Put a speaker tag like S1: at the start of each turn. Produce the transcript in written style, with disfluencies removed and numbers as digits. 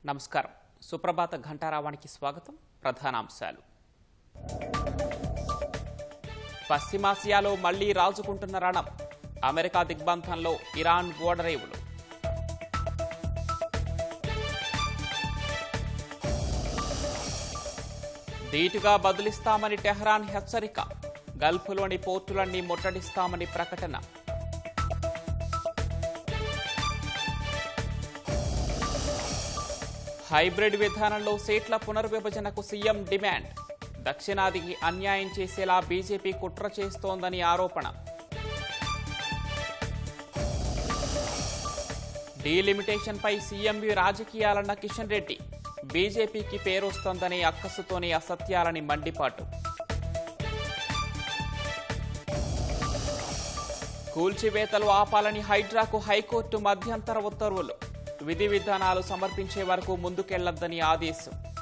S1: నమస్కారం. సుప్రభాత ఘంటారావానికి స్వాగతం. ప్రధానాంశాలు. పశ్చిమాసియాలో మళ్లీ రాజుకుంటున్న రణం. America దిగ్బంధంలో Iran ఓడరేవులు. ధీటుగా బదులిస్తామని టెహ్రాన్ హెచ్చరిక. గల్ఫ్లోని పోర్టులన్నీ ముట్టడిస్తామని ప్రకటన. హైబ్రిడ్ విధానంలో సీట్ల పునర్విభజనకు సీఎం డిమాండ్. దక్షిణాదికి అన్యాయం చేసేలా బీజేపీ కుట్ర చేస్తోందని ఆరోపణ. డీలిమిటేషన్పై సీఎంవి రాజకీయాలన్న కిషన్ రెడ్డి. బీజేపీకి పేరొస్తోందని అక్కసుతోని అసత్యాలని మండిపాటు. కూల్చివేతలు ఆపాలని హైడ్రాకు హైకోర్టు మధ్యంతర ఉత్తర్వులు. విధి విధానాలు సమర్పించే వరకు ముందుకెళ్లొద్దని ఆదేశం.